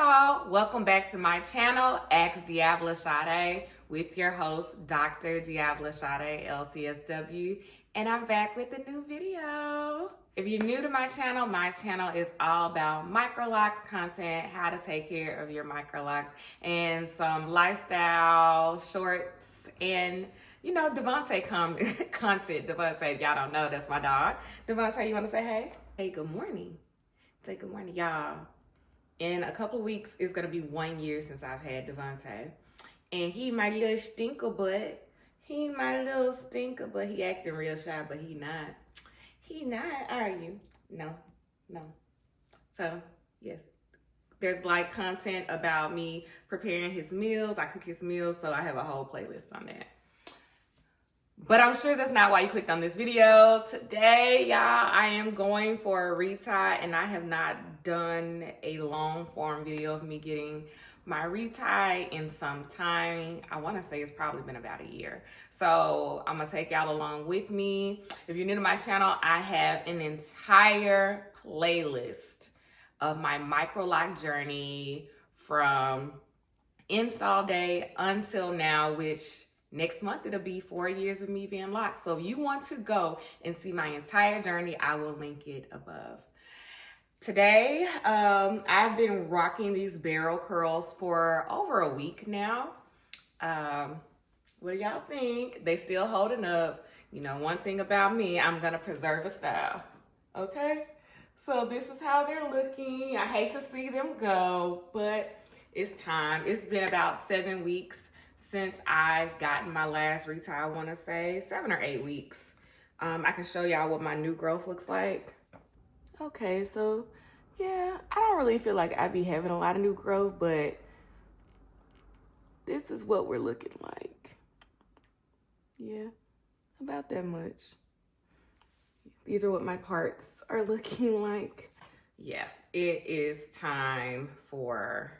y'all, welcome back to my channel, Ask DeAvila Sadé, with your host, Dr. DeAvila Sadé, LCSW, and I'm back with a new video. If you're new to my channel is all about Microlocs content, how to take care of your Microlocs, and some lifestyle shorts, and Devontae content. Devontae, if y'all don't know, that's my dog. Devontae, you want to say hey? Hey, good morning. Say good morning, y'all. In a couple of weeks, it's going to be 1 year since I've had Devontae. And he my little stinker butt. He acting real shy, but he not. He not, are you? No. So, yes. There's like content about me preparing his meals. I cook his meals, so I have a whole playlist on that. But I'm sure that's not why you clicked on this video. Today, y'all, I am going for a retie, and I have not done a long form video of me getting my retie in some time. I want to say it's probably been about a year. So I'm going to take y'all along with me. If you're new to my channel, I have an entire playlist of my Microloc journey from install day until now, which next month, it'll be 4 years of me being locked. So if you want to go and see my entire journey, I will link it above. Today, I've been rocking these barrel curls for over a week now. What do y'all think? They still holding up. You know, one thing about me, I'm going to preserve a style. Okay? So this is how they're looking. I hate to see them go, but it's time. It's been about 7 weeks since I've gotten my last retie. I want to say 7 or 8 weeks. I can show y'all what my new growth looks like. Okay, so yeah, I don't really feel like I be having a lot of new growth, but this is what we're looking like. Yeah, about that much. These are what my parts are looking like. Yeah, it is time for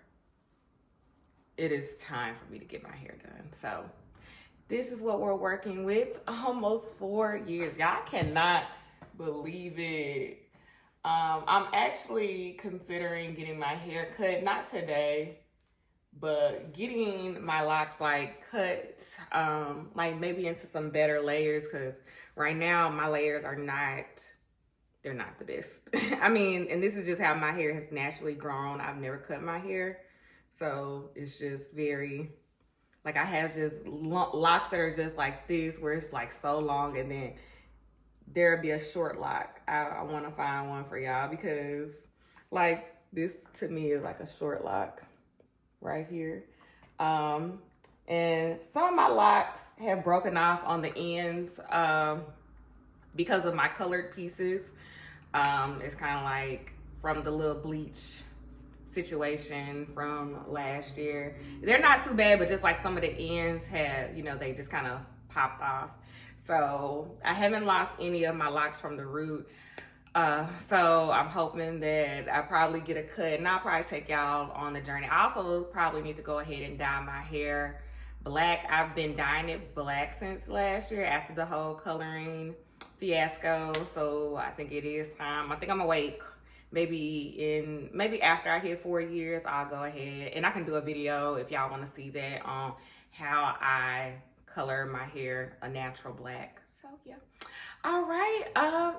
me to get my hair done. So this is what we're working with. Almost 4 years. Y'all cannot believe it. I'm actually considering getting my hair cut, not today, but getting my locks like cut, like maybe into some better layers, because right now my layers are they're not the best. I mean, and this is just how my hair has naturally grown. I've never cut my hair. So it's just very, like I have just locks that are just like this, where it's like so long, and then there'll be a short lock. I want to find one for y'all, because like this to me is like a short lock right here. And some of my locks have broken off on the ends because of my colored pieces. It's kind of like from the little bleach situation from last year. They're not too bad, but just like some of the ends have, they just kind of popped off. So I haven't lost any of my locks from the root. So I'm hoping that I probably get a cut, and I'll probably take y'all on the journey. I also probably need to go ahead and dye my hair black. I've been dyeing it black since last year after the whole coloring fiasco. So I think it is time. I think I'm gonna wait. Maybe after I hit 4 years, I'll go ahead and I can do a video if y'all want to see that on how I color my hair a natural black. So yeah. All right.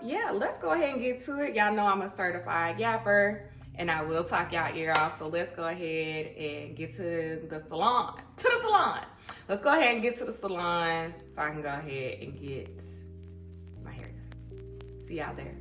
Yeah, let's go ahead and get to it. Y'all know I'm a certified yapper, and I will talk y'all ear off. So let's go ahead and get to the salon. Let's go ahead and get to the salon so I can go ahead and get my hair done. See y'all there.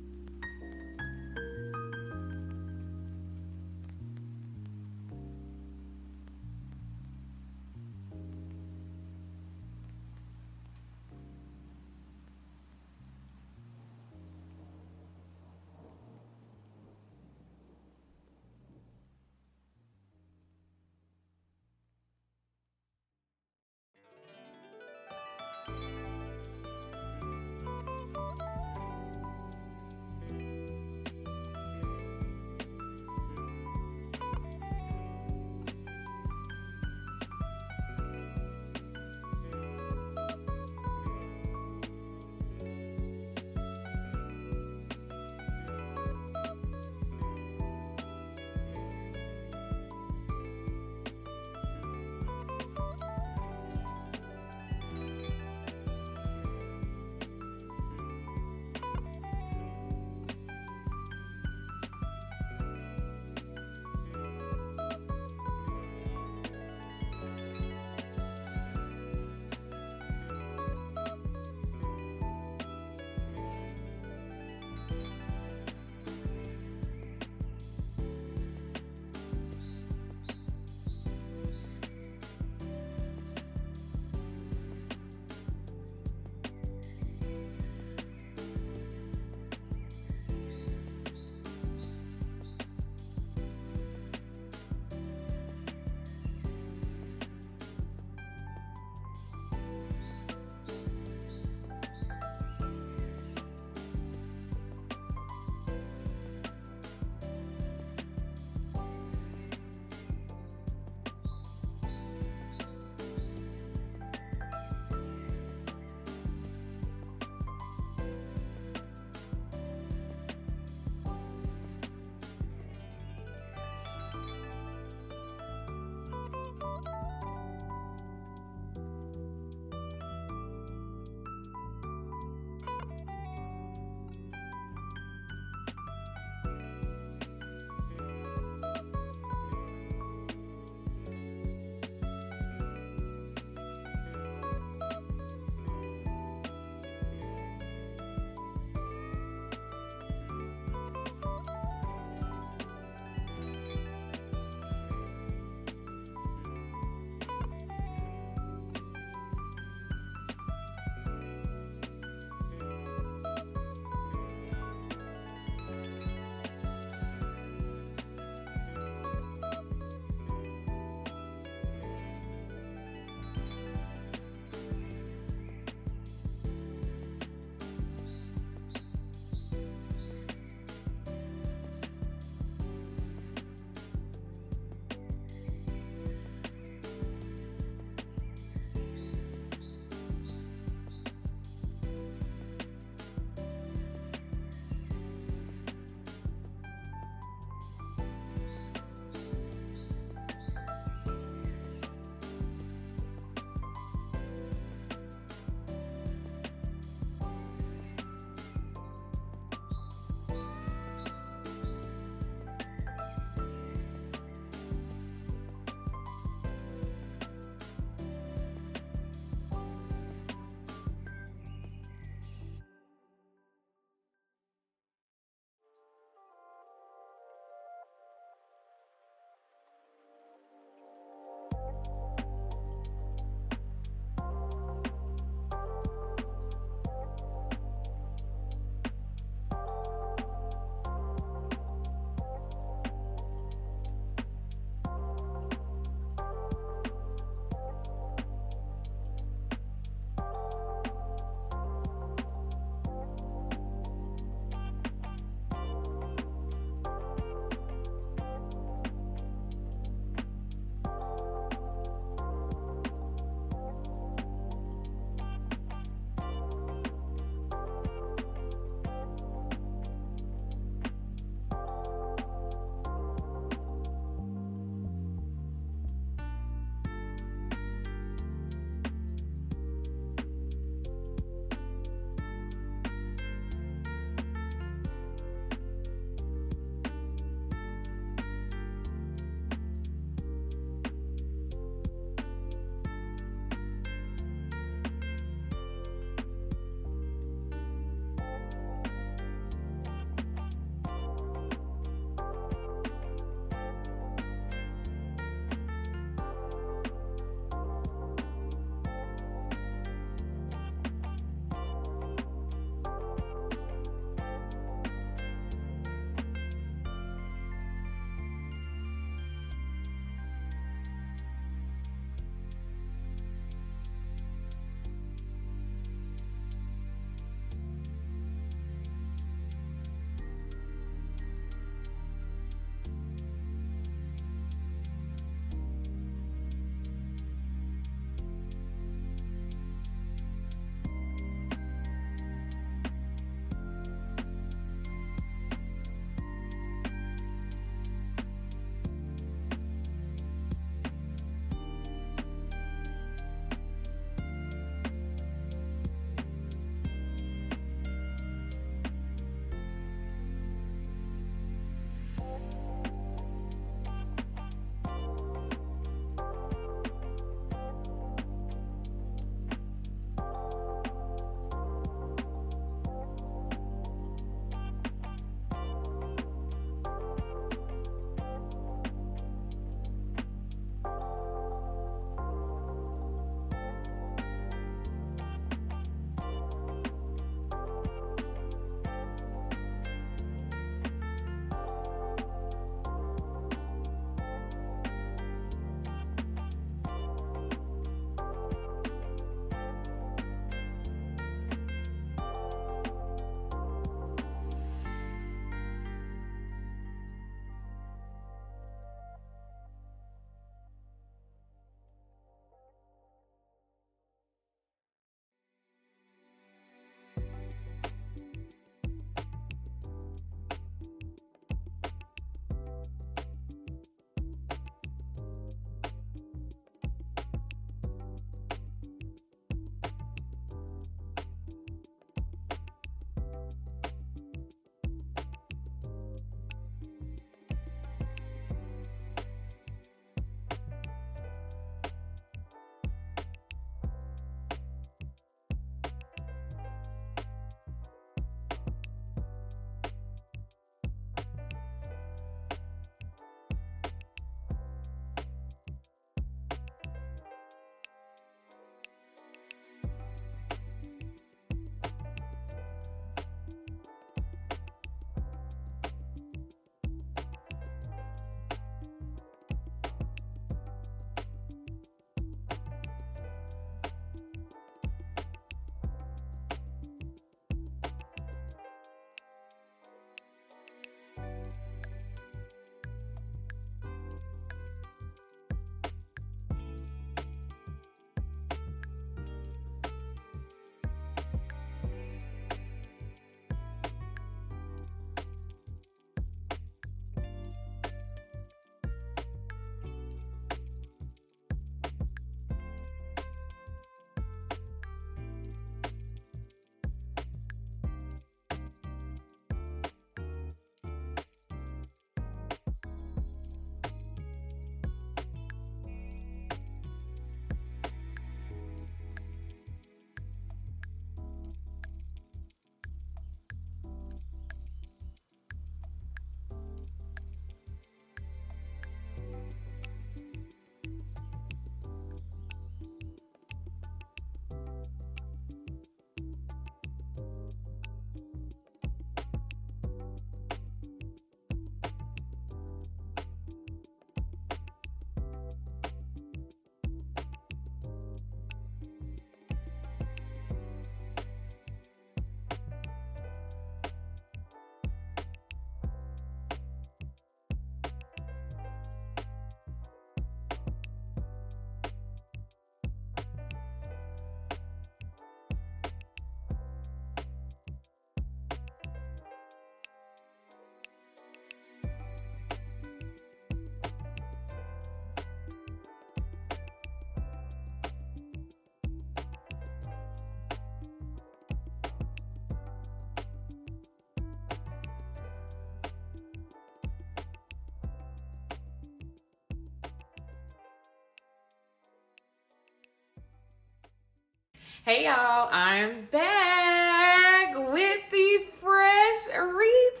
Hey y'all, I'm back with the fresh retie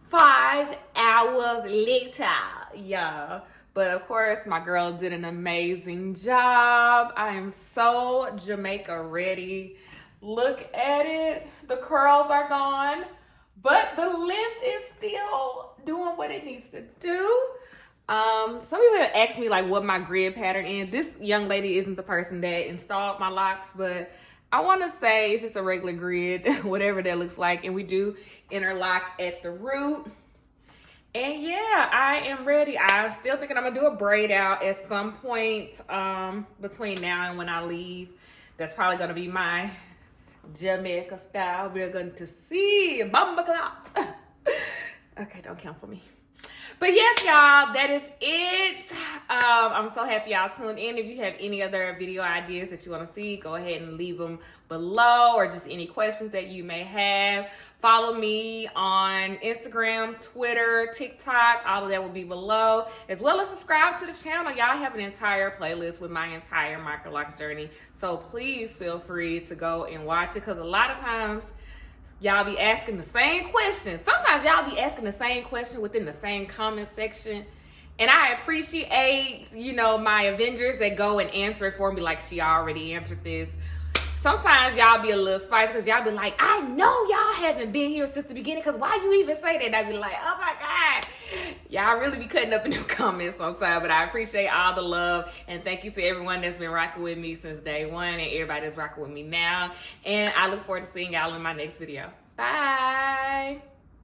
5 hours later, y'all. But of course, my girl did an amazing job. I am so Jamaica ready. Look at it. The curls are gone, but the length is still doing what it needs to do. Some people have asked me like what my grid pattern is. This young lady isn't the person that installed my locks, but I want to say it's just a regular grid, whatever that looks like. And we do interlock at the root. And yeah, I am ready. I'm still thinking I'm gonna do a braid out at some point between now and when I leave. That's probably gonna be my Jamaica style. We're going to see Bumba Clot. Okay, don't cancel me. But yes, y'all, that is it. I'm so happy y'all tuned in. If you have any other video ideas that you want to see, go ahead and leave them below, or just any questions that you may have. Follow me on Instagram, Twitter, TikTok. All of that will be below, as well as subscribe to the channel. Y'all have an entire playlist with my entire Microlocs journey, so please feel free to go and watch it, because a lot of times y'all be asking the same question. Sometimes y'all be asking the same question within the same comment section. And I appreciate, my Avengers that go and answer it for me like she already answered this. Sometimes y'all be a little spicy because y'all be like, I know y'all haven't been here since the beginning, because why you even say that? And I be like, oh my God. Y'all really be cutting up in the comments sometimes, but I appreciate all the love. And thank you to everyone that's been rocking with me since day one, and everybody that's rocking with me now. And I look forward to seeing y'all in my next video. Bye.